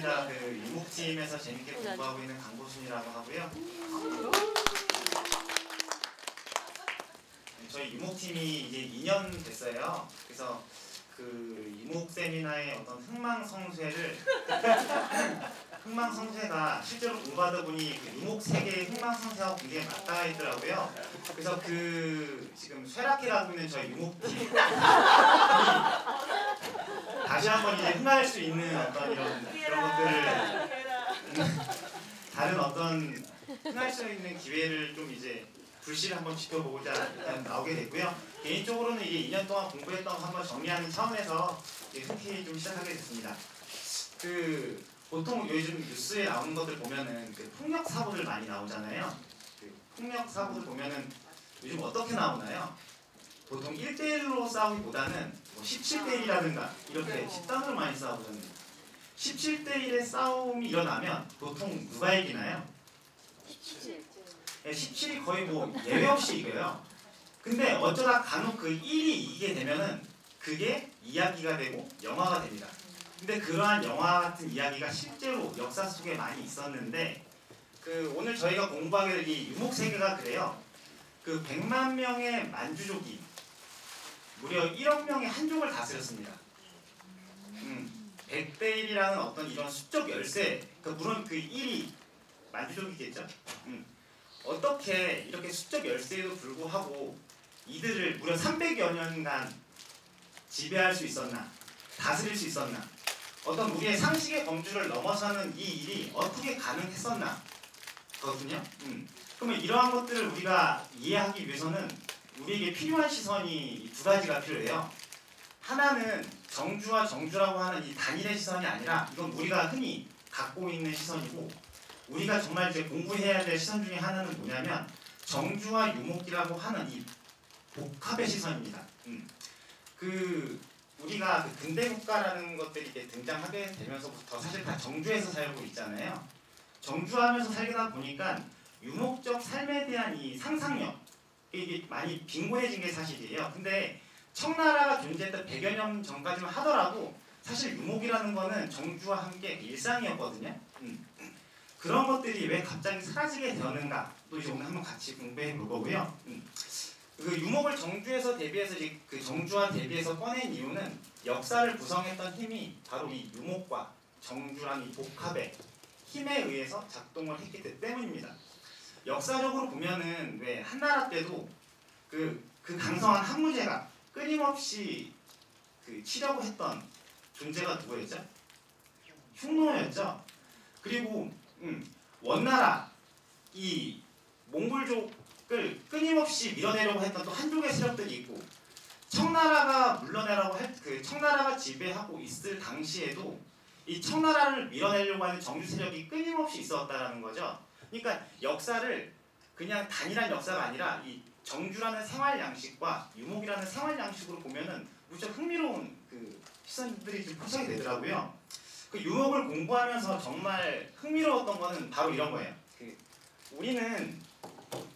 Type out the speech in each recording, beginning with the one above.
반갑습니다. 그 유목팀에서 재밌게 공부하고 있는 강보순이라고 하고요. 저희 유목팀이 이제 2년 됐어요. 그래서 그 유목 세미나의 어떤 흥망성쇠가 실제로 공부하다 보니 그 유목 세계의 흥망성쇠하고 굉장히 맞닿아 있더라고요. 그래서 그 지금 쇠락해가고 있는 저희 유목팀 다시 한번 이제 흥할 수 있는 어떤 이런 그런 것들을 다른 어떤 흥할 수 있는 기회를 좀 이제 불씨를 한번 지켜보고자 일단 나오게 됐고요. 개인적으로는 이게 2년 동안 공부했던 거 한번 정리하는 차원에서 흔쾌히 좀 시작하게 됐습니다. 그 보통 요즘 뉴스에 나오는 것들 보면은 그 폭력 사고들 많이 나오잖아요. 그 폭력 사고들 보면은 요즘 어떻게 나오나요? 보통 1대1로 싸우기보다는 뭐 17대1이라든가 이렇게 집단으로 많이 싸우거든요. 17대1의 싸움이 일어나면 보통 누가 이기나요? 17이 거의 뭐 예외 없이 이겨요. 근데 어쩌다 간혹 그 1이 이기게 되면은 그게 이야기가 되고 영화가 됩니다. 근데 그러한 영화 같은 이야기가 실제로 역사 속에 많이 있었는데 그 오늘 저희가 공부하게 될 이 유목세계가 그래요. 그 100만 명의 만주족이 무려 1억 명의 한족을 다스렸습니다. 100대 1이라는 어떤 이런 수적 열세, 물론 그 1이 만주족이겠죠. 어떻게 이렇게 수적 열세에도 불구하고 이들을 무려 300여 년간 지배할 수 있었나, 다스릴 수 있었나, 어떤 우리의 상식의 범주를 넘어서는 이 일이 어떻게 가능했었나 거든요. 그러면 이러한 것들을 우리가 이해하기 위해서는 우리에게 필요한 시선이 두 가지가 필요해요. 하나는 정주와 정주라고 하는 이 단일의 시선이 아니라 이건 우리가 흔히 갖고 있는 시선이고, 우리가 정말 이제 공부해야 될 시선 중에 하나는 뭐냐면 정주와 유목이라고 하는 이 복합의 시선입니다. 우리가 그 근대 국가라는 것들이 이렇게 등장하게 되면서부터 사실 다 정주에서 살고 있잖아요. 정주하면서 살다 보니까 유목적 삶에 대한 이 상상력 이게 많이 빈곤해진 게 사실이에요. 근데 청나라가 존재했던 100여 년 전까지만 하더라도 사실 유목이라는 거는 정주와 함께 일상이었거든요. 그런 것들이 왜 갑자기 사라지게 되었는가 또 이제 오늘 한번 같이 공부해 볼 거고요. 그 유목을 정주에서 대비해서 이제 그 정주와 대비해서 꺼낸 이유는 역사를 구성했던 힘이 바로 이 유목과 정주라는 이 복합의 힘에 의해서 작동을 했기 때문입니다. 역사적으로 보면은 왜 한나라 때도 그 강성한 한무제가 끊임없이 그 치려고 했던 존재가 누구였죠? 흉노였죠. 그리고 원나라 이 몽골족을 끊임없이 밀어내려고 했던 또 한족의 세력들이 있고, 청나라가 물러내라고 청나라가 지배하고 있을 당시에도 이 청나라를 밀어내려고 하는 정주 세력이 끊임없이 있었다라는 거죠. 그러니까 역사를 그냥 단일한 역사가 아니라 이 정주라는 생활 양식과 유목이라는 생활 양식으로 보면은 무척 흥미로운 그 시선들이 좀 포착이 되더라고요. 그 유목을 공부하면서 정말 흥미로웠던 거는 바로 이런 거예요. 우리는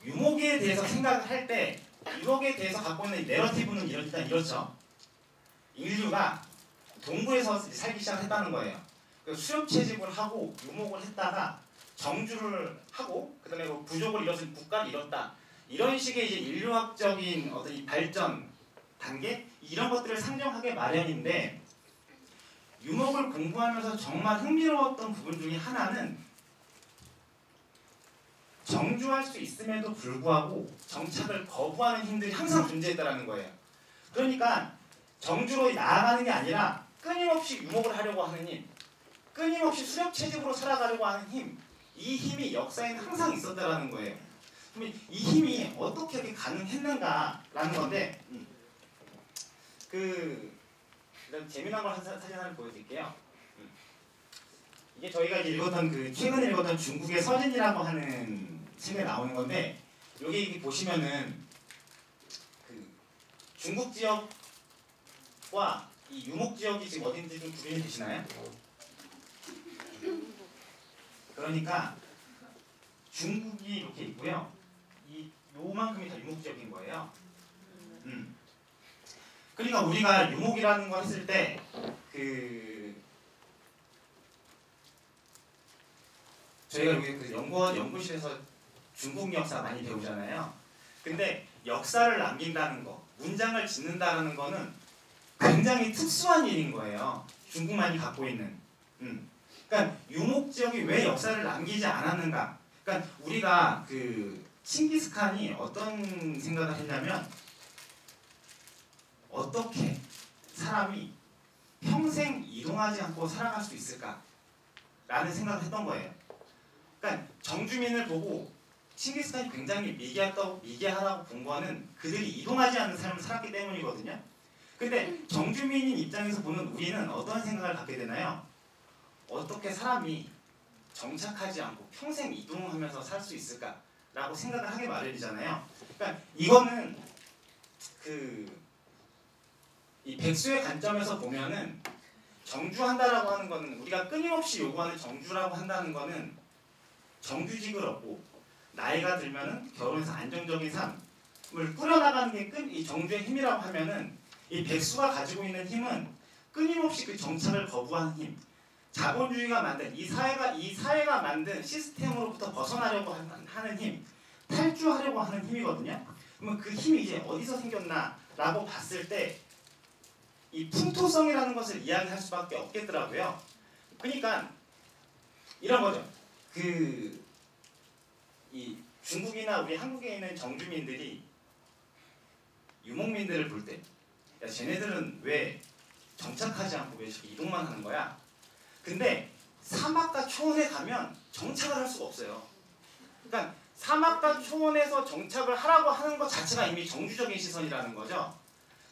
유목에 대해서 생각을 할 때 유목에 대해서 갖고 있는 내러티브는 일단 이렇죠. 인류가 동부에서 살기 시작했다는 거예요. 수렵 채집을 하고 유목을 했다가 정주를 하고 그다음에 뭐 부족을 이뤄서 국가를 이뤘다. 이런 식의 이제 인류학적인 어떤 이 발전 단계 이런 것들을 상정하게 마련인데, 유목을 공부하면서 정말 흥미로웠던 부분 중에 하나는 정주할 수 있음에도 불구하고 정착을 거부하는 힘들이 항상 존재했다는 거예요. 그러니까 정주로 나아가는 게 아니라 끊임없이 유목을 하려고 하는 힘, 끊임없이 수렵채집으로 살아가려고 하는 힘, 이 힘이 역사에는 항상 있었다는 거예요. 그러면 이 힘이 어떻게 이렇게 가능했는가라는 건데, 일단 재미난 걸 사진 하나 보여드릴게요. 이게 저희가 이제 최근에 읽었던 중국의 서진이라고 하는 책에 나오는 건데, 여기 보시면은 그 중국 지역과 이 유목 지역이 지금 어딘지 좀 구분이 되시나요? 그러니까 중국이 이렇게 있고요. 요만큼이 다 유목 지역인 거예요. 그러니까 우리가 유목이라는 걸 했을 때 저희가 여기 그 연구실에서 중국 역사 많이 배우잖아요. 근데 역사를 남긴다는 거, 문장을 짓는다는 거는 굉장히 특수한 일인 거예요. 중국만이 갖고 있는. 그러니까 유목지역이 왜 역사를 남기지 않았는가? 그러니까 우리가 그 칭기스칸이 어떤 생각을 했냐면 어떻게 사람이 평생 이동하지 않고 살아갈 수 있을까? 라는 생각을 했던 거예요. 그러니까 정주민을 보고 칭기스칸이 굉장히 미개하다고 본 거는 그들이 이동하지 않는 삶을 살았기 때문이거든요. 근데 정주민인 입장에서 보는 우리는 어떤 생각을 갖게 되나요? 어떻게 사람이 정착하지 않고 평생 이동하면서 살 수 있을까라고 생각을 하게 마련이잖아요. 그러니까 이거는 이 백수의 관점에서 보면은 정주한다라고 하는 거는 우리가 끊임없이 요구하는 정주라고 한다는 거는 정규직을 얻고 나이가 들면은 결혼해서 안정적인 삶을 꾸려나가는 게 이 정주의 힘이라고 하면은 이 백수가 가지고 있는 힘은 끊임없이 그 정착을 거부하는 힘, 자본주의가 만든 이 사회가 만든 시스템으로부터 벗어나려고 하는 힘, 탈주하려고 하는 힘이거든요. 그러면 그 힘이 이제 어디서 생겼나라고 봤을 때 이 풍토성이라는 것을 이야기할 수밖에 없겠더라고요. 그러니까 이런 거죠. 이 중국이나 우리 한국에 있는 정주민들이 유목민들을 볼 때, 야, 쟤네들은 왜 정착하지 않고 왜 저렇게 이동만 하는 거야? 근데 사막과 초원에 가면 정착을 할 수가 없어요. 그러니까 사막과 초원에서 정착을 하라고 하는 것 자체가 이미 정주적인 시선이라는 거죠.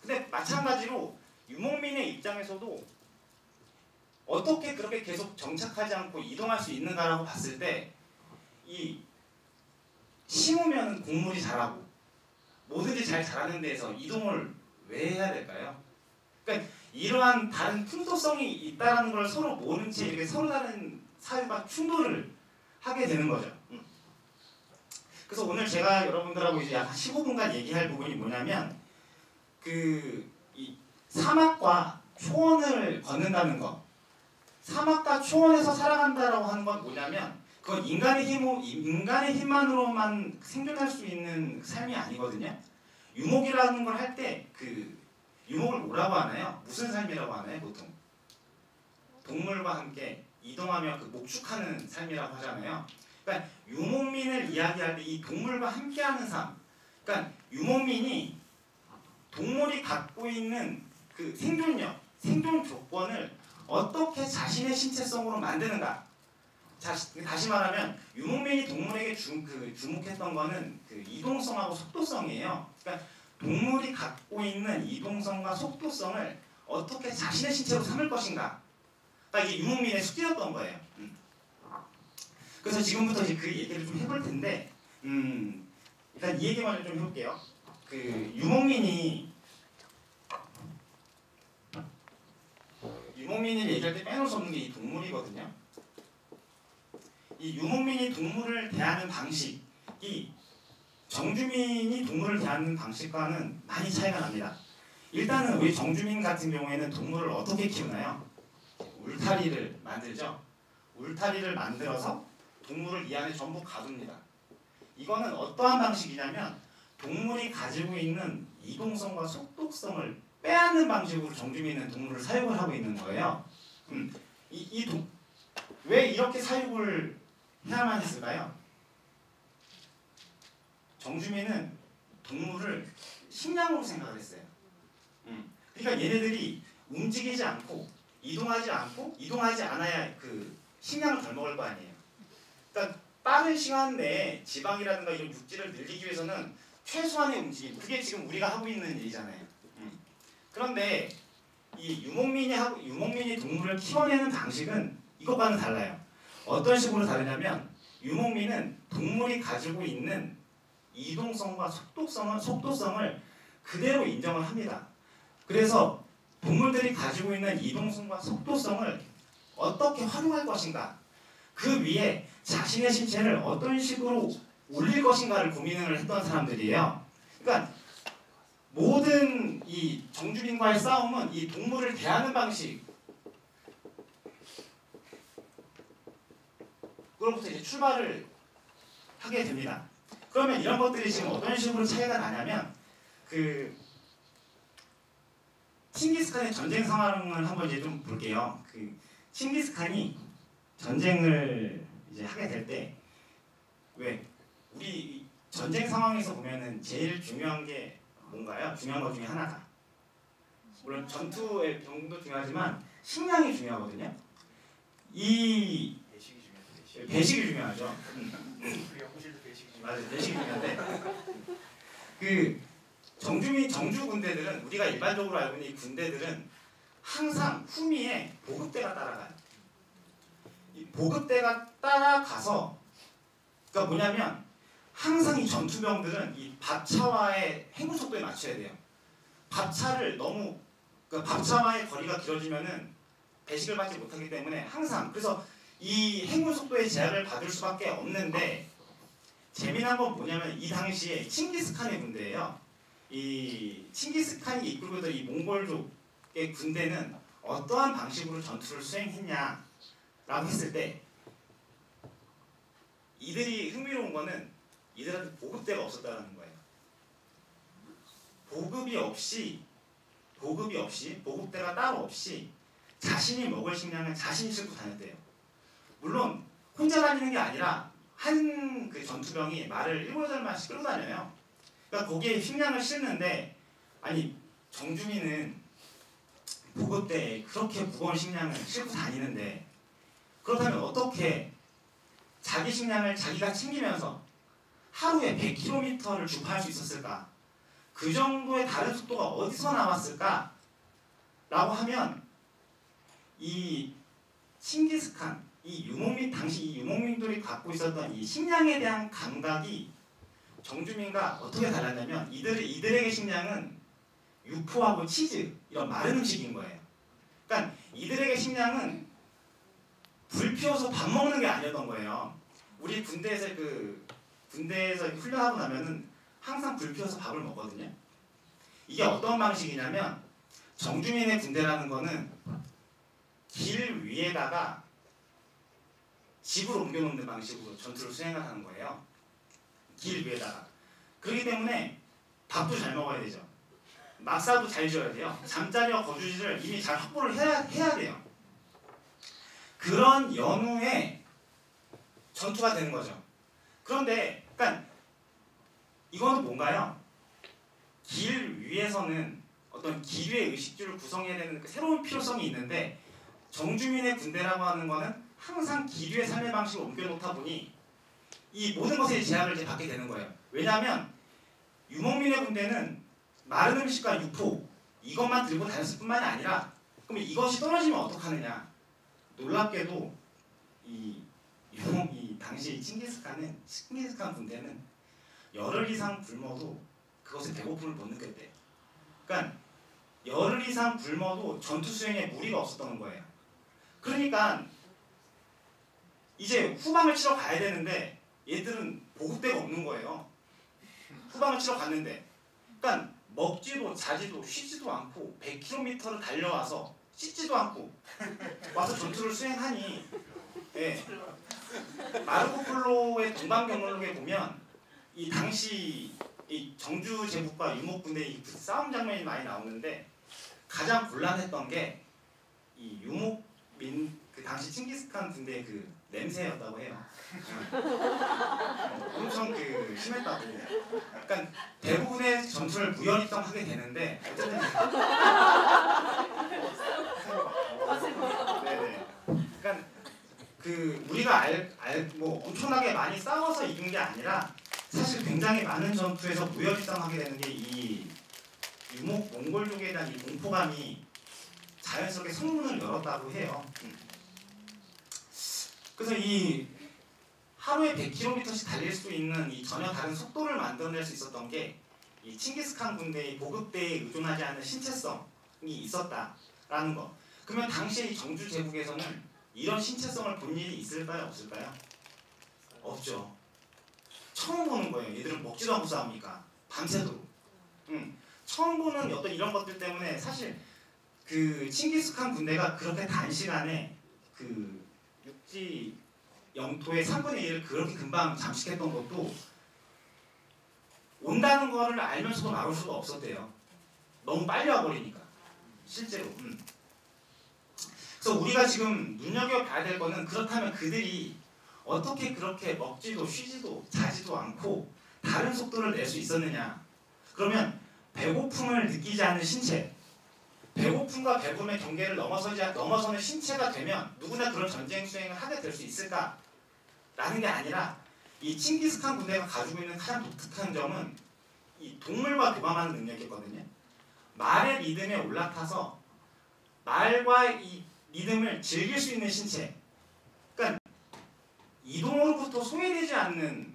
근데 마찬가지로 유목민의 입장에서도 어떻게 그렇게 계속 정착하지 않고 이동할 수 있는가라고 봤을 때 이 심으면 곡물이 자라고 뭐든지 잘 자라는 데에서 이동을 왜 해야 될까요? 그러니까 이러한 다른 풍토성이 있다는 걸 서로 모른 채 이렇게 서로 다른 사유가 충돌을 하게 되는 거죠. 그래서 오늘 제가 여러분들하고 이제 약 15분간 얘기할 부분이 뭐냐면 이 사막과 초원을 걷는다는 것, 사막과 초원에서 살아간다라고 하는 건 뭐냐면 그건 인간의 힘만으로만 생존할 수 있는 삶이 아니거든요. 유목이라는 걸 할 때 유목을 뭐라고 하나요? 무슨 삶이라고 하나요? 보통 동물과 함께 이동하며 목축하는 삶이라고 하잖아요. 그러니까 유목민을 이야기할 때 이 동물과 함께하는 삶, 그러니까 유목민이 동물이 갖고 있는 그 생존력, 생존 조건을 어떻게 자신의 신체성으로 만드는가. 다시 말하면 유목민이 동물에게 주목했던 거는 이동성하고 속도성이에요. 그러니까 동물이 갖고 있는 이동성과 속도성을 어떻게 자신의 신체로 삼을 것인가. 그러니까 이게 유목민의 숙제였던 거예요. 그래서 지금부터 이제 그 얘기를 좀 해볼 텐데, 일단 이 얘기만 좀 해볼게요. 유목민이 얘기할 때 빼놓을 수 없는 게 이 동물이거든요. 이 유목민이 동물을 대하는 방식이 정주민이 동물을 대하는 방식과는 많이 차이가 납니다. 일단은 우리 정주민 같은 경우에는 동물을 어떻게 키우나요? 울타리를 만들죠. 울타리를 만들어서 동물을 이 안에 전부 가둡니다. 이거는 어떠한 방식이냐면 동물이 가지고 있는 이동성과 속도성을 빼앗는 방식으로 정주민은 동물을 사육을 하고 있는 거예요. 왜 이렇게 사육을 해야만 했을까요? 정주민은 동물을 식량으로 생각을 했어요. 그러니까 얘네들이 움직이지 않고 이동하지 않아야 식량을 덜 먹을 거 아니에요. 그러니까 빠른 시간 내에 지방이라든가 이런 육질을 늘리기 위해서는 최소한의 움직임, 그게 지금 우리가 하고 있는 일이잖아요. 그런데 이 유목민이 동물을 키워내는 방식은 이것과는 달라요. 어떤 식으로 다르냐면 유목민은 동물이 가지고 있는 이동성과 속도성을 그대로 인정을 합니다. 그래서 동물들이 가지고 있는 이동성과 속도성을 어떻게 활용할 것인가, 그 위에 자신의 신체를 어떤 식으로 올릴 것인가를 고민을 했던 사람들이에요. 그러니까 모든 이 정주민과의 싸움은 이 동물을 대하는 방식으로 그로부터 이제 출발을 하게 됩니다. 그러면 이런 것들이 지금 어떤 식으로 차이가 나냐면 그 칭기스칸의 전쟁 상황을 한번 이제 좀 볼게요. 그 칭기스칸이 전쟁을 이제 하게 될 때 왜 우리 전쟁 상황에서 보면은 제일 중요한 게 뭔가요? 중요한 것 중에 하나가 물론 전투의 경도 중요하지만 식량이 중요하거든요. 이 배식이 중요하죠. 맞아요, 배식이 중요한데 그 정주 군대들은 우리가 일반적으로 알고 있는 이 군대들은 항상 후미에 보급대가 따라가요. 이 보급대가 따라가서 그러니까 뭐냐면 항상 이 전투병들은 이 밥차와의 행군 속도에 맞춰야 돼요. 밥차를 너무 그러니까 밥차와의 거리가 길어지면은 배식을 받지 못하기 때문에 항상 그래서 이 행군 속도의 제약을 받을 수밖에 없는데 재미난 건 뭐냐면 이 당시에 칭기스칸의 군대예요. 이 칭기스칸이 이끌고 있던 이 몽골족의 군대는 어떠한 방식으로 전투를 수행했냐라고 했을 때 이들이 흥미로운 거는 이들한테 보급대가 없었다는 거예요. 보급이 없이 보급대가 따로 없이 자신이 먹을 식량을 자신이 싣고 다녔대요. 물론 혼자 다니는 게 아니라 한 그 전투병이 말을 7, 8마리씩 끌고 다녀요. 그러니까 거기에 식량을 싣는데 아니 정주민은 보급대에 그렇게 무거운 식량을 싣고 다니는데 그렇다면 어떻게 자기 식량을 자기가 챙기면서 하루에 100km를 주파할 수 있었을까? 그 정도의 다른 속도가 어디서 나왔을까? 라고 하면 이 칭기스칸, 당시 이 유목민들이 갖고 있었던 이 식량에 대한 감각이 정주민과 어떻게 달랐냐면 이들에게 식량은 육포하고 치즈 이런 마른 음식인 거예요. 그러니까 이들에게 식량은 불 피워서 밥 먹는 게 아니었던 거예요. 우리 군대에서 훈련하고 나면은 항상 불 피워서 밥을 먹거든요. 이게 어떤 방식이냐면 정주민의 군대라는 거는 길 위에다가 집을 옮겨놓는 방식으로 전투를 수행을 하는 거예요. 길 위에다가. 그렇기 때문에 밥도 잘 먹어야 되죠. 막사도 잘 지어야 돼요. 잠자리와 거주지를 이미 잘 확보를 해야 돼요. 그런 연후에 전투가 되는 거죠. 그런데 그러니까 이거는 뭔가요? 길 위에서는 어떤 기류의 의식주를 구성해야 되는 그 새로운 필요성이 있는데 정주민의 군대라고 하는 거는 항상 기류의 삶의 방식을 옮겨놓다 보니 이 모든 것에 제약을 이제 받게 되는 거예요. 왜냐하면 유목민의 군대는 마른 음식과 육포 이것만 들고 다녔을 뿐만이 아니라 그럼 이것이 떨어지면 어떡하느냐. 놀랍게도 이 당시 칭기스칸 군대는 열흘 이상 굶어도 그것에 배고픔을 못 느꼈대요. 그러니까 열흘 이상 굶어도 전투 수행에 무리가 없었던 거예요. 그러니까 이제 후방을 치러 가야 되는데 얘들은 보급대가 없는 거예요. 후방을 치러 갔는데 그러니까 먹지도 자지도 쉬지도 않고 100km를 달려와서 씻지도 않고 와서 전투를 수행하니 예. 마르코폴로의 동방경로록에 보면 이 당시 이 정주 제국과 유목군대의 그 싸움 장면이 많이 나오는데 가장 곤란했던 게 이 유목민 그 당시 칭기스칸 군대의 그 냄새였다고 해요. 엄청 그 심했다고. 그러니까 대부분의 전투를 무혈입성하게 되는데 어쨌든 네네. 그러니까 그 우리가 뭐 엄청나게 많이 싸워서 이긴 게 아니라 사실 굉장히 많은 전투에서 무혈입성하게 되는 게 이 유목 몽골족에 대한 이 공포감이 자연스럽게 성문을 열었다고 해요. 그래서 이 하루에 100km씩 달릴 수 있는 이 전혀 다른 속도를 만들어낼 수 있었던 게 이 칭기스칸 군대의 보급대에 의존하지 않는 신체성이 있었다라는 거. 그러면 당시에 이 정주 제국에서는 이런 신체성을 본 일이 있을까요? 없을까요? 없죠. 처음 보는 거예요. 얘들은 먹지도 않고 싸우니까 밤새도록. 처음 보는 어떤 이런 것들 때문에 사실 그 칭기스칸 군대가 그렇게 단시간에 그 육지 영토의 3분의 1을 그렇게 금방 잠식했던 것도 온다는 거를 알면서도 막을 수가 없었대요. 너무 빨리 와버리니까 실제로. 그래서 우리가 지금 눈여겨봐야 될 거는, 그렇다면 그들이 어떻게 그렇게 먹지도 쉬지도 자지도 않고 다른 속도를 낼 수 있었느냐. 그러면 배고픔을 느끼지 않는 신체, 배고픔과 배고픔의 경계를 넘어서는 신체가 되면 누구나 그런 전쟁 수행을 하게 될 수 있을까라는 게 아니라, 이 칭기스칸 군대가 가지고 있는 가장 독특한 점은 이 동물과 교감하는 능력이거든요. 말의 리듬에 올라타서 말과 이 리듬을 즐길 수 있는 신체. 그러니까 이동으로부터 소외되지 않는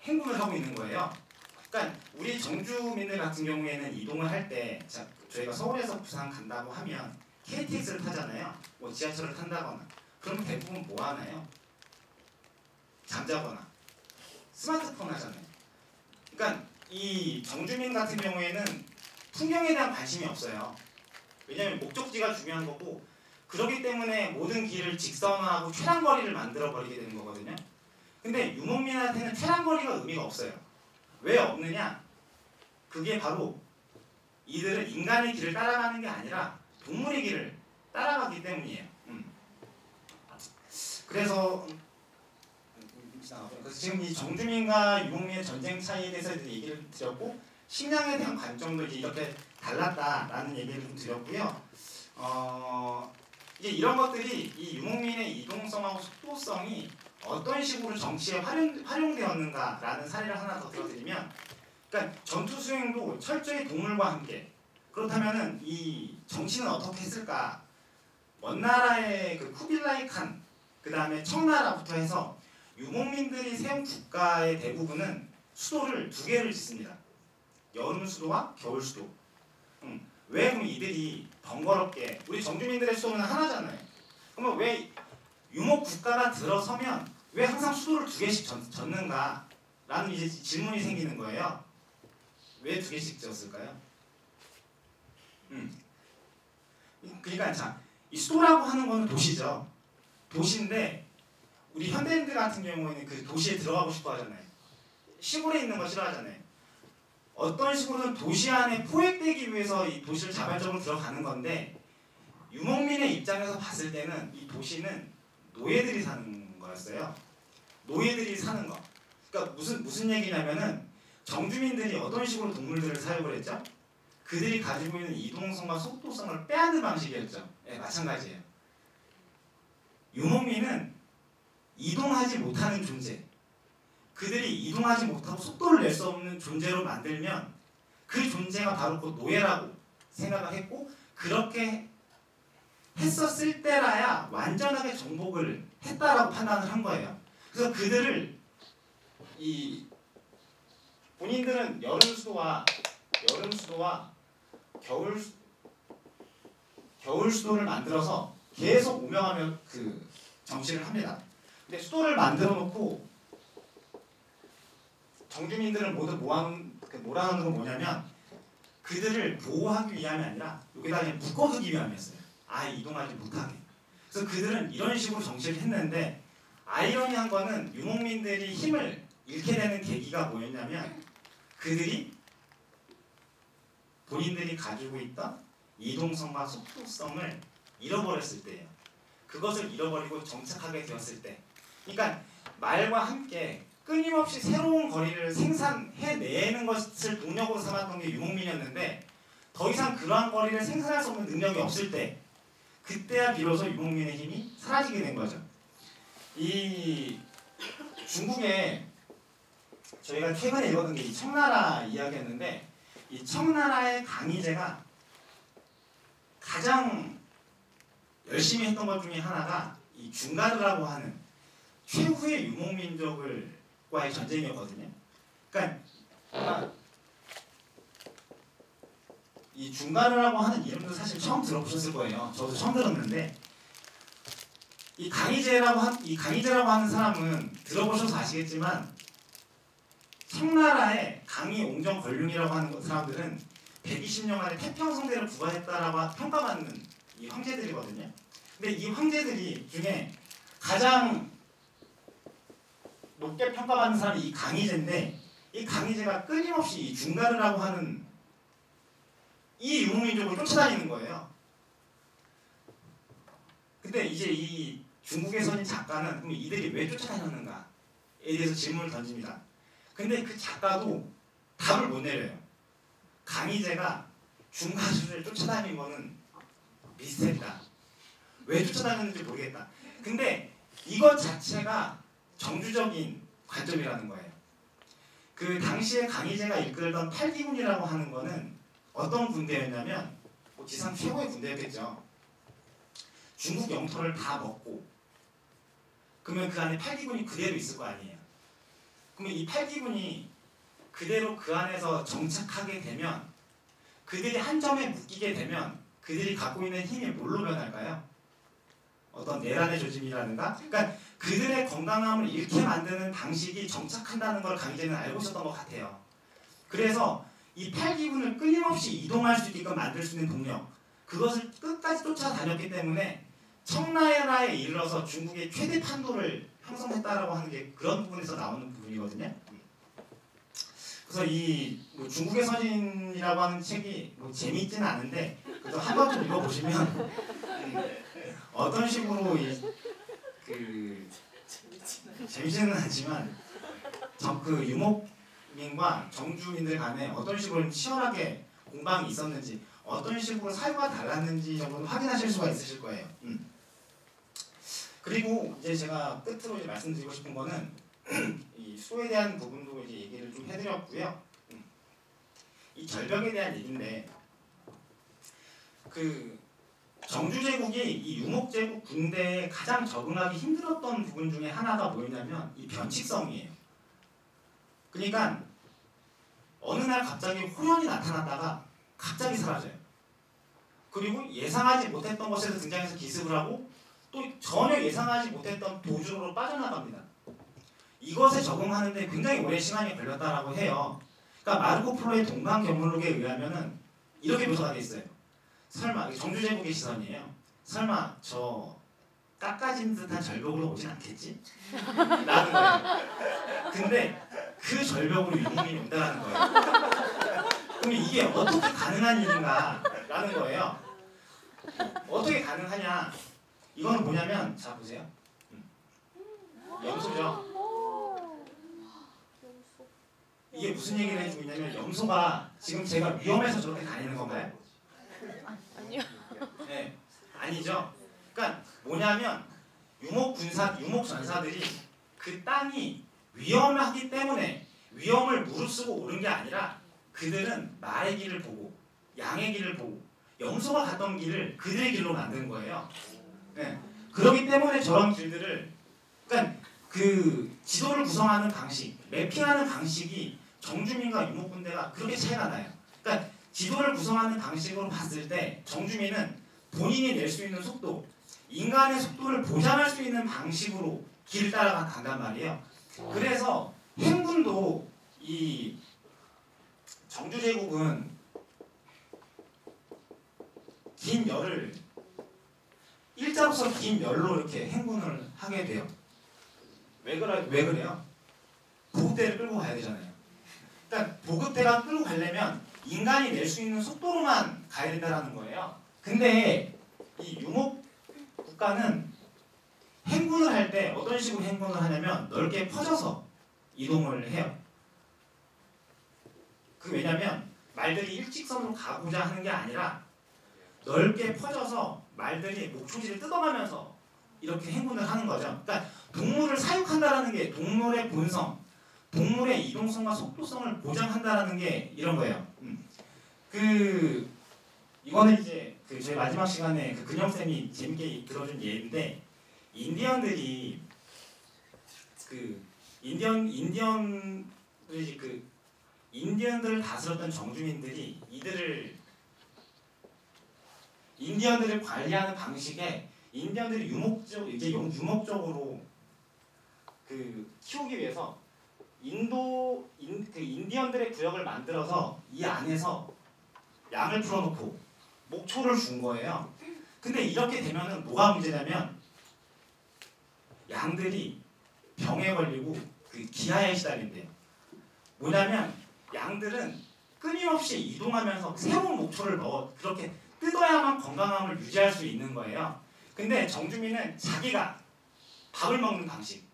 행군을 하고 있는 거예요. 그러니까 우리 정주민들 같은 경우에는 이동을 할 때, 저희가 서울에서 부산 간다고 하면 KTX를 타잖아요. 뭐 지하철을 탄다거나. 그러면 대부분 뭐 하나요? 잠자거나 스마트폰 하잖아요. 그러니까 이 정주민 같은 경우에는 풍경에 대한 관심이 없어요. 왜냐하면 목적지가 중요한 거고, 그렇기 때문에 모든 길을 직선화하고 최단거리를 만들어버리게 되는 거거든요. 근데 유목민한테는 최단거리가 의미가 없어요. 왜 없느냐? 그게 바로 이들은 인간의 길을 따라가는 게 아니라 동물의 길을 따라가기 때문이에요. 그래서 지금 이 정주민과 유목민의 전쟁 차이에 대해서 얘기를 드렸고, 식량에 대한 관점도 이렇게 달랐다라는 얘기를 좀 드렸고요. 이제 이런 것들이 이 유목민의 이동성하고 속도성이 어떤 식으로 정치에 활용되었는가라는 사례를 하나 더 들어드리면, 그러니까 전투 수행도 철저히 동물과 함께. 그렇다면은 이 정치는 어떻게 했을까? 먼 나라의 그 쿠빌라이 칸, 그 다음에 청나라부터 해서 유목민들이 세운 국가의 대부분은 수도를 2개를 짓습니다. 여름 수도와 겨울 수도. 왜 그럼 이들이 번거롭게, 우리 정주민들의 수도는 하나잖아요. 그러면 왜 유목 국가가 들어서면 왜 항상 수도를 2개씩 졌는가? 라는 이제 질문이 생기는 거예요. 왜 2개씩 지었을까요? 그러니까 자, 이 수도라고 하는 거는 도시죠. 도시인데 우리 현대인들 같은 경우에는 그 도시에 들어가고 싶어 하잖아요. 시골에 있는 거 싫어하잖아요. 어떤 식으로든 도시 안에 포획되기 위해서 이 도시를 자발적으로 들어가는 건데, 유목민의 입장에서 봤을 때는 이 도시는 노예들이 사는 거였어요. 노예들이 사는 거. 그러니까 무슨 얘기냐면은, 정주민들이 어떤 식으로 동물들을 사육을 했죠? 그들이 가지고 있는 이동성과 속도성을 빼앗는 방식이었죠. 네, 마찬가지예요. 유목민은 이동하지 못하는 존재, 그들이 이동하지 못하고 속도를 낼 수 없는 존재로 만들면 그 존재가 바로 그 노예라고 생각을 했고, 그렇게 했었을 때라야 완전하게 정복을 했다라고 판단을 한 거예요. 그래서 그들을 본인들은 여름 수도와 겨울 수도를 만들어서 계속 오명하며 그 정치를 합니다. 근데 수도를 만들어 놓고 정주민들을 모두 몰아넣는 건 뭐냐면, 그들을 보호하기 위함이 아니라 여기다 그냥 묶어두기 위함이었어요. 아예 이동하지 못하게. 그래서 그들은 이런 식으로 정치를 했는데, 아이러니한 거는 유목민들이 힘을 잃게 되는 계기가 뭐였냐면, 그들이 본인들이 가지고 있던 이동성과 속도성을 잃어버렸을 때예요. 그것을 잃어버리고 정착하게 되었을 때. 그러니까 말과 함께 끊임없이 새로운 거리를 생산해내는 것을 동력으로 삼았던 게 유목민이었는데, 더 이상 그러한 거리를 생산할 수 없는 능력이 없을 때, 그때야 비로소 유목민의 힘이 사라지게 된 거죠. 이 중국에 저희가 최근에 읽었던 게 이 청나라 이야기였는데, 이 청나라의 강희제가 가장 열심히 했던 것 중에 하나가 이 중가르라고 하는 최후의 유목민족과의 전쟁이었거든요. 그러니까 이 중가르라고 하는 이름도 사실 처음 들어보셨을 거예요. 저도 처음 들었는데, 이 강희제라고 하는 사람은 들어보셔서 아시겠지만, 청나라의 강희 옹정 걸륜이라고 하는 사람들은 120년 만에 태평성대를 구가했다라고 평가받는 이 황제들이거든요. 근데 이 황제들이 중에 가장 높게 평가받는 사람이 이 강희제인데 이 강희제가 끊임없이 이 중가르라고 하는 이 유목민족을 쫓아다니는 거예요. 근데 이제 이 중국에 서인 작가는 그럼 이들이 왜 쫓아다녔는가에 대해서 질문을 던집니다. 근데 그 작가도 답을 못 내려요. 강희제가 중가르를 쫓아다닌 거는 미스테리다. 왜 쫓아다녔는지 모르겠다. 근데 이것 자체가 정주적인 관점이라는 거예요. 그 당시에 강희제가 이끌던 8기군이라고 하는 거는 어떤 군대였냐면 뭐 지상 최고의 군대였겠죠. 중국 영토를 다 먹고 그러면 그 안에 8기군이 그대로 있을 거 아니에요. 그러면 이 8기군이 그대로 그 안에서 정착하게 되면 그들이 한 점에 묶이게 되면 그들이 갖고 있는 힘이 뭘로 변할까요? 어떤 내란의 조짐이라든가 그러니까 그들의 건강함을 잃게 만드는 방식이 정착한다는 걸 강희제는 알고 있었던 것 같아요. 그래서 이 8기군을 끊임없이 이동할 수 있게끔 만들 수 있는 동력 그것을 끝까지 쫓아다녔기 때문에 청나라에 이르러서 중국의 최대 판도를 형성했다라고 하는 게 그런 부분에서 나오는 부분이거든요. 그래서 이 뭐 중국의 서신이라고 하는 책이 뭐 재미있지는 않은데 그래도 한 번쯤 읽어보시면 어떤 식으로 재미있지는 않지만 그 유목민과 정주민들 간에 어떤 식으로 치열하게 공방이 있었는지 어떤 식으로 사유가 달랐는지 정도는 확인하실 수가 있으실 거예요. 그리고 이제 제가 끝으로 이제 말씀드리고 싶은 거는 이 수도에 대한 부분도 이제 얘기를 좀 해드렸고요. 이 절벽에 대한 얘기인데 그 정주제국이 이 유목제국 군대에 가장 적응하기 힘들었던 부분 중에 하나가 뭐였냐면 이 변칙성이에요. 그러니까 어느 날 갑자기 호련이 나타났다가 갑자기 사라져요. 그리고 예상하지 못했던 곳에서 등장해서 기습을 하고 또 전혀 예상하지 못했던 도주로 빠져나갑니다. 이것에 적응하는데 굉장히 오랜 시간이 걸렸다라고 해요. 그러니까 마르코 폴로의 동방견물록에 의하면은 이렇게 묘사가 돼 있어요. 설마 정주제국의 시선이에요. 설마 저 깎아진 듯한 절벽으로 오진 않겠지? 라는 거예요. 근데 그 절벽으로 유목민이 온다라는 거예요. 그럼 이게 어떻게 가능한 일인가? 라는 거예요. 어떻게 가능하냐? 이거는 뭐냐면 자 보세요. 염소죠. 이게 무슨 얘기를 해주고 있냐면 염소가 지금 제가 위험해서 저렇게 다니는 건가요? 아니요. 네, 아니죠. 그러니까 뭐냐면 유목전사들이 그 땅이 위험하기 때문에 위험을 무릅쓰고 오른 게 아니라 그들은 말의 길을 보고 양의 길을 보고 염소가 갔던 길을 그들의 길로 만든 거예요. 네. 그렇기 때문에 저런 길들을 그러니까 그 지도를 구성하는 방식, 매핑하는 방식이 정주민과 유목군대가 그렇게 차이가 나요. 그러니까 지도를 구성하는 방식으로 봤을 때 정주민은 본인이 낼 수 있는 속도, 인간의 속도를 보장할 수 있는 방식으로 길을 따라간단 말이에요. 그래서 행군도 이 정주제국은 긴 열을 일자로서 긴 열로 이렇게 행군을 하게 돼요. 왜 그래요? 보급대를 끌고 가야 되잖아요. 그러니까 보급대가 끌고 가려면 인간이 낼 수 있는 속도로만 가야 된다는 거예요. 근데 이 유목 국가는 행군을 할 때 어떤 식으로 행군을 하냐면 넓게 퍼져서 이동을 해요. 그 왜냐면 말들이 일직선으로 가고자 하는 게 아니라 넓게 퍼져서 말들이 목초지를 뜯어가면서 이렇게 행군을 하는 거죠. 그러니까 동물을 사육한다라는 게 동물의 본성, 동물의 이동성과 속도성을 보장한다라는 게 이런 거예요. 이거는 이제 저희 마지막 시간에 근영 쌤이 재밌게 들어준 예인데 인디언들이 인디언들을 다스렸던 정주민들이 인디언들을 관리하는 방식에 인디언들이 유목적으로 키우기 위해서 인디언들의 구역을 만들어서 이 안에서 양을 풀어놓고 목초를 준 거예요. 근데 이렇게 되면은 뭐가 문제냐면 양들이 병에 걸리고 그 기아에 시달린대요. 뭐냐면 양들은 끊임없이 이동하면서 새로운 목초를 그렇게 뜯어야만 건강함을 유지할 수 있는 거예요. 근데 정주민은 자기가 밥을 먹는 방식,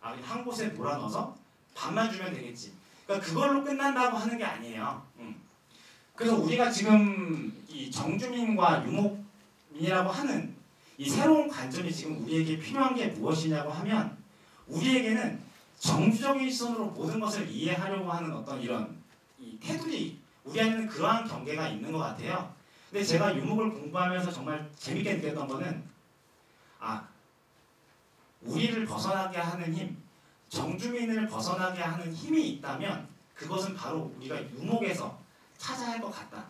한 곳에 몰아넣어서 밥만 주면 되겠지. 그러니까 그걸로 끝난다고 하는 게 아니에요. 그래서 우리가 지금 이 정주민과 유목민이라고 하는 이 새로운 관점이 지금 우리에게 필요한 게 무엇이냐고 하면 우리에게는 정주적인 시선으로 모든 것을 이해하려고 하는 어떤 이런 이 테두리, 우리 안에는 그러한 경계가 있는 것 같아요. 근데 제가 유목을 공부하면서 정말 재밌게 느꼈던 거는 우리를 벗어나게 하는 힘, 정주민을 벗어나게 하는 힘이 있다면 그것은 바로 우리가 유목에서 찾아야 할 것 같다.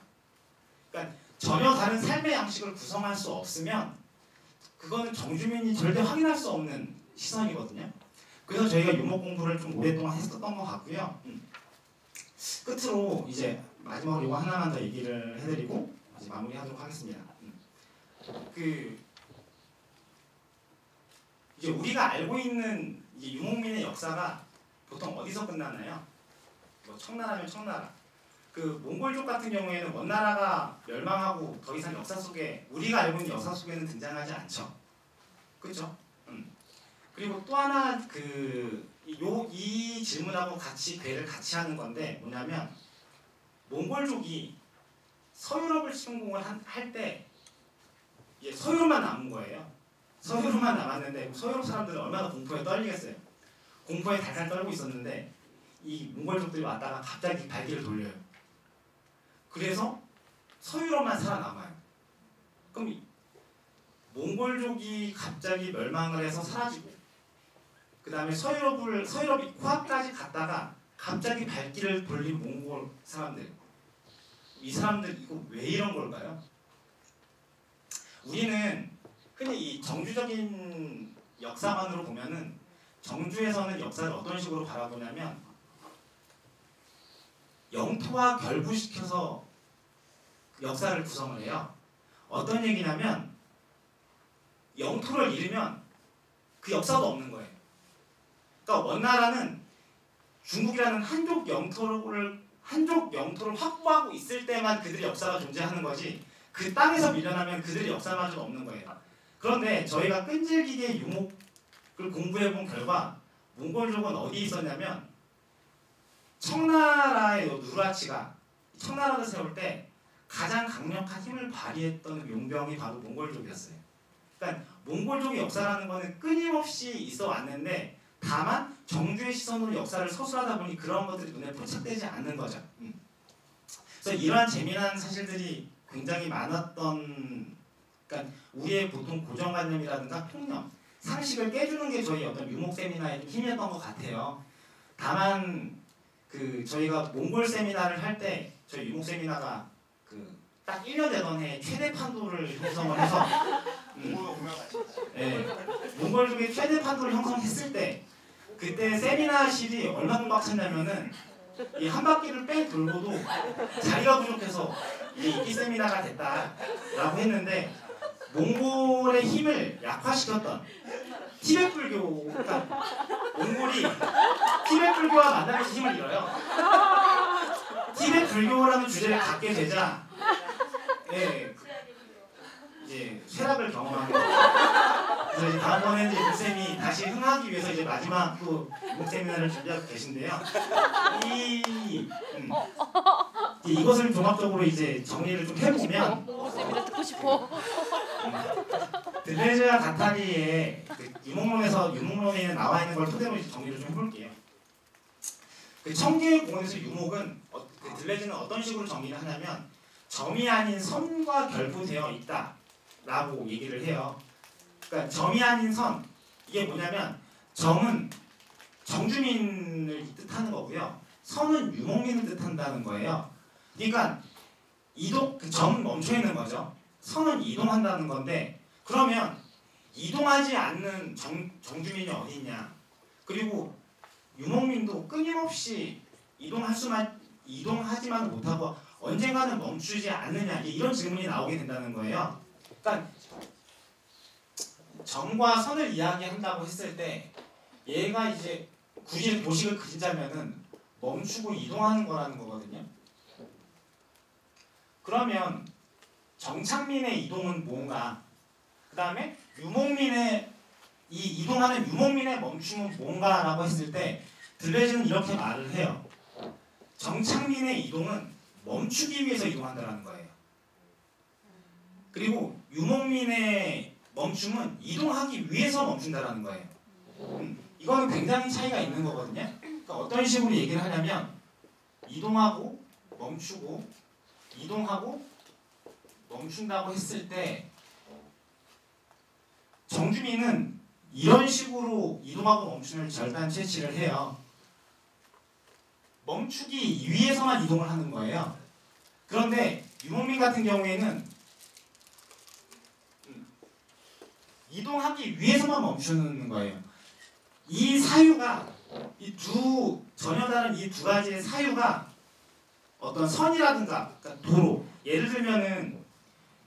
그러니까 전혀 다른 삶의 양식을 구성할 수 없으면 그거는 정주민이 절대 확인할 수 없는 시선이거든요. 그래서 저희가 유목 공부를 좀 오랫동안 했었던 것 같고요. 끝으로 이제 마지막으로 이거 하나만 더 얘기를 해드리고 이제 마무리하도록 하겠습니다. 이제 우리가 알고 있는 이제 유목민의 역사가 보통 어디서 끝나나요? 뭐 청나라면 청나라. 그 몽골족 같은 경우에는 원나라가 멸망하고 더 이상 역사 속에 우리가 알고 있는 역사 속에는 등장하지 않죠. 그렇죠? 그리고 또 하나 이 질문하고 같이 괴를 같이 하는 건데 뭐냐면 몽골족이 서유럽을 침공을 할 때 서유럽만 남은 거예요. 서유럽만 남았는데 서유럽 사람들은 얼마나 공포에 떨리겠어요. 공포에 달달 떨고 있었는데 이 몽골족들이 왔다가 갑자기 발길을 돌려요. 그래서 서유럽만 살아남아요. 그럼 몽골족이 갑자기 멸망을 해서 사라지고 그 다음에 서유럽이 코앞까지 갔다가 갑자기 발길을 돌린 몽골 사람들, 이 사람들 이거 왜 이런 걸까요? 우리는 흔히 이 정주적인 역사관으로 보면은 정주에서는 역사를 어떤 식으로 바라보냐면 영토와 결부시켜서 역사를 구성을 해요. 어떤 얘기냐면 영토를 잃으면 그 역사도 없는 거예요. 그러니까 원나라는 중국이라는 한족 영토를 확보하고 있을 때만 그들의 역사가 존재하는 거지 그 땅에서 밀려나면 그들의 역사마저도 없는 거예요. 그런데 저희가 끈질기게 유목을 공부해본 결과 몽골족은 어디 있었냐면 청나라의 누르하치가 청나라를 세울 때 가장 강력한 힘을 발휘했던 용병이 바로 몽골족이었어요. 그러니까 몽골족의 역사라는 거는 끊임없이 있어 왔는데 다만 정주의 시선으로 역사를 서술하다 보니 그런 것들이 눈에 포착되지 않는 거죠. 그래서 이러한 재미난 사실들이 굉장히 많았던, 그러니까 우리의 보통 고정관념이라든가 통념, 상식을 깨주는 게 저희 어떤 유목 세미나의 힘이었던 것 같아요. 다만 저희가 몽골 세미나를 할 때 저희 유목 세미나가 딱 1년 되던 해에 최대 판도를 형성을 해서 몽골족의 최대 판도를 형성했을 때 그때 세미나실이 얼마나 꽉 찼냐면은 이 한 바퀴를 뺑 돌고도 자리가 부족해서 이게 인기 세미나가 됐다라고 했는데 몽골의 힘을 약화시켰던 티베트 불교, 그러니까 몽골이 티베트 불교와 만나면서 힘을 잃어요. 티베트 불교라는 주제를 갖게 되자 이제 쇠락을 경험하게 돼요. 그래서 이제 다음번에는 이제 목쌤이 다시 흥하기 위해서 이제 마지막 또 목세미나를 준비하고 계신데요. 이것을 종합적으로 이제 정리를 좀 해보면 목세미나 듣고 싶어. 들레즈와 가타리의 유목론에 나와 있는 걸 토대로 이제 정리를 좀 해볼게요. 청계의 공원에서 유목은 들레즈는 어떤 식으로 정리를 하냐면 점이 아닌 선과 결부되어 있다라고 얘기를 해요. 그러니까 점이 아닌 선, 이게 뭐냐면 점은 정주민을 뜻하는 거고요. 선은 유목민을 뜻한다는 거예요. 그러니까 점은 멈춰 있는 거죠. 선은 이동한다는 건데 그러면 이동하지 않는 정주민이 어디 있냐? 그리고 유목민도 끊임없이 이동하지만 못하고 언젠가는 멈추지 않느냐, 이런 질문이 나오게 된다는 거예요. 그러니까 점과 선을 이야기한다고 했을 때 얘가 이제 굳이 도식을 그리자면은 멈추고 이동하는 거라는 거거든요. 그러면 정창민의 이동은 뭔가, 그 다음에 유목민의 이 이동하는 유목민의 멈춤은 뭔가라고 했을 때 들레즈는 이렇게 말을 해요. 정창민의 이동은 멈추기 위해서 이동한다는 거예요. 그리고 유목민의 멈춤은 이동하기 위해서 멈춘다는 거예요. 이거는 굉장히 차이가 있는 거거든요. 그러니까 어떤 식으로 얘기를 하냐면 이동하고 멈추고 이동하고 멈춘다고 했을 때 정주민은 이런 식으로 이동하고 멈춤을 절단 채취를 해요. 멈추기 위해서만 이동을 하는 거예요. 그런데 유목민 같은 경우에는 이동하기 위해서만 멈추는 거예요. 이 사유가 이 전혀 다른 이 두 가지의 사유가 어떤 선이라든가 그러니까 도로, 예를 들면은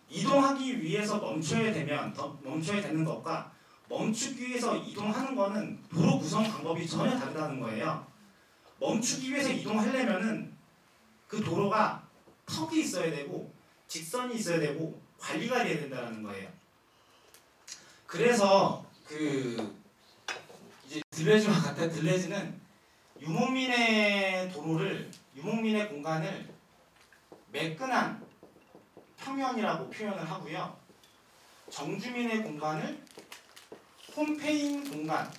이동하기 위해서 멈춰야 되는 것과 멈추기 위해서 이동하는 거는 도로 구성 방법이 전혀 다르다는 거예요. 멈추기 위해서 이동하려면은 그 도로가 턱이 있어야 되고 직선이 있어야 되고 관리가 돼야 된다는 거예요. 그래서 이제 들레즈와 같은 들레즈는 유목민의 공간을 매끈한 평면이라고 표현을 하고요. 정주민의 공간을 홈페인 공간,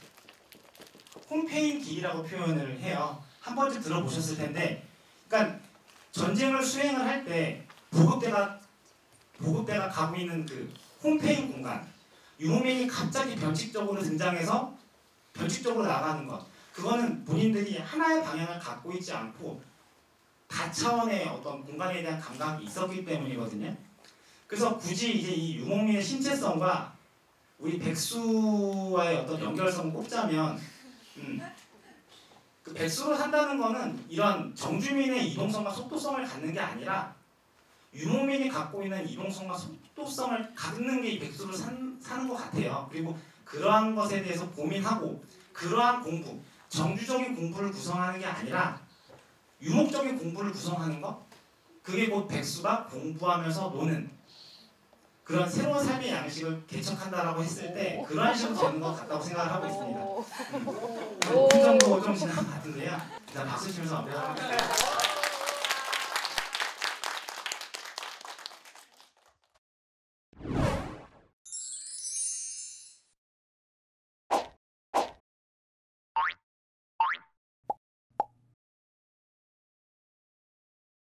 홈페인 길이라고 표현을 해요. 한 번쯤 들어보셨을 텐데, 그러니까 전쟁을 수행을 할 때 보급대가 가고 있는 그 홈페인 공간, 유목민이 갑자기 변칙적으로 등장해서 변칙적으로 나가는 것, 그거는 본인들이 하나의 방향을 갖고 있지 않고 다차원의 어떤 공간에 대한 감각이 있었기 때문이거든요. 그래서 굳이 이제 이 유목민의 신체성과 우리 백수와의 어떤 연결성을 꼽자면 그 백수로 산다는 거는 이런 정주민의 이동성과 속도성을 갖는 게 아니라 유목민이 갖고 있는 이동성과 속도성을 갖는 게 이 백수로 사는 것 같아요. 그리고 그러한 것에 대해서 고민하고 그러한 공부, 정주적인 공부를 구성하는 게 아니라 유목적인 공부를 구성하는 것, 그게 곧 백수가 공부하면서 노는 그런 새로운 삶의 양식을 개척한다라고 했을 때 그런 식으로 되는 것 같다고 생각을 하고 있습니다. 그 정도 좀 지난 것 같은데요. 일단 박수 치면서 마무리하도록 하겠습니다.